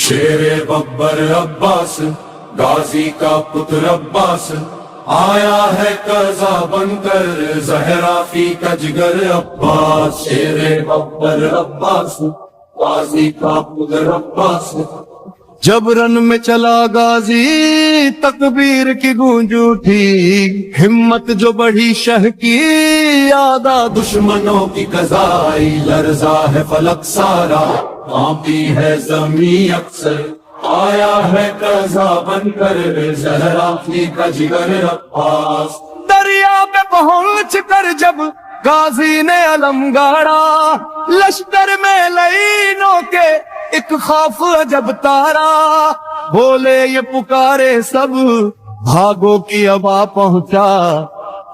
شیر ببر عباس غازی کا پتر عباس آیا ہے قضا بن کر زہرا فی کا جگر عباس شیر ببر عباس غازی کا پتر عباس جب رن میں چلا غازی تکبیر کی گونج اٹھی ہمت جو بڑھی شہ کی یاد آ دشمنوں کی قضائی لرزا ہے فلک سارا کانپی ہے زمین اکثر آیا ہے قضا بن کر زہرا فی کا جگر عباس دریا پہ پہنچ کر جب غازی نے علم گاڑا لشکر میں لینوں کے ایک خوف عجب تارا بولے یہ پکارے سب بھاگو کی ابا پہنچا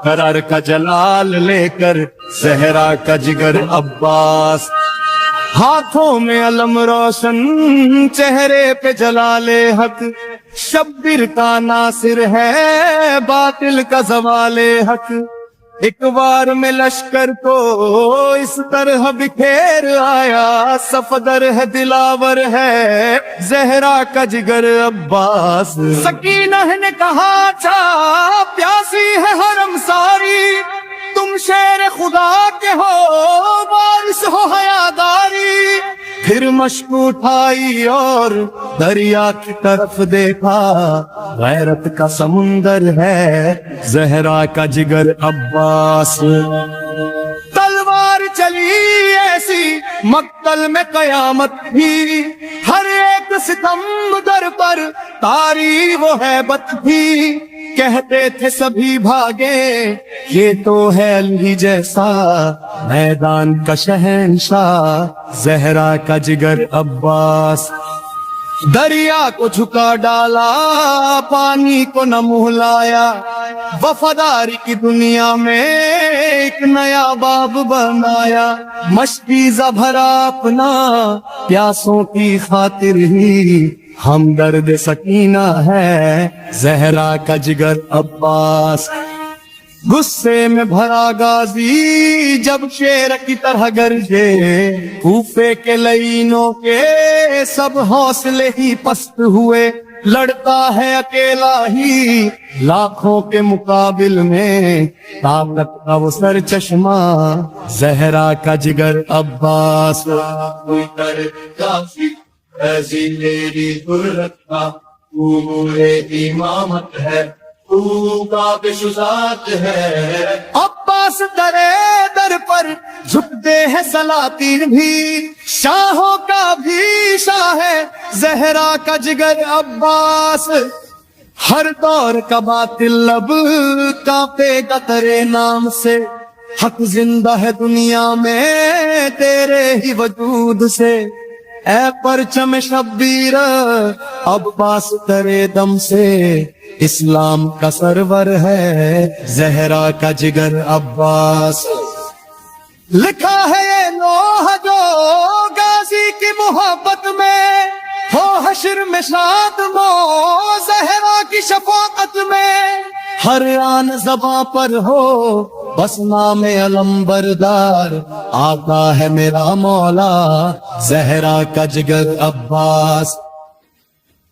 قرار کا جلال لے کر زہرا کا جگر عباس ہاتھوں میں علم روشن چہرے پہ جلال حق شبیر کا ناصر ہے باطل کا زوال حق ایک بار میں لشکر کو اس طرح بکھیر آیا صفدر ہے دلاور ہے زہرا کا جگر عباس سکینہ نے کہا اچھا پیاسی ہے حرم ساری تم شیر خدا کے ہو وارث ہو حیاداری پھر مشک اٹھائی اور دریا کی طرف دیکھا غیرت کا سمندر ہے زہرا کا جگر عباس تلوار چلی ایسی مقتل میں قیامت بھی ہر ایک ستم در پر تاری وہ ہیبت بھی کہتے تھے سبھی بھاگے یہ تو ہے علی جیسا میدان کا شہنشاہ زہرا کا جگر عباس دریا کو جھکا ڈالا پانی کو نہ مہلایا وفاداری کی دنیا میں ایک نیا باب بنایا مشکیزہ بھرا اپنا پیاسوں کی خاطر ہی ہمدرد سکینہ ہے زہرا کا جگر عباس غصے میں بھرا غازی جب شیر کی طرح گرجے کوفے کے لینوں کے سب حوصلے ہی پست ہوئے لڑتا ہے اکیلا ہی لاکھوں کے مقابل میں طاقت کا وہ سر چشمہ زہرا کا جگر عباس ایسی تیری ضرورت کا پورے امامت ہے تو کا شجاعت ہے عباس درے در پر جھکتے ہیں سلاطین بھی شاہوں کا بھی شاہ ہے زہرا کا جگر عباس ہر دور کا باطل لب کانپے گا تیرے نام سے حق زندہ ہے دنیا میں تیرے ہی وجود سے اے پرچم شبیر عباس تیرے دم سے اسلام کا سرور ہے زہرا کا جگر عباس لکھا ہے یہ لوح جو غازی کی محبت میں ہو حشر میں شاد مو زہرا کی شفاقت میں ہر آن زباں پر ہو بس نام علم بردار آقا ہے میرا مولا زہرا کا جگر عباس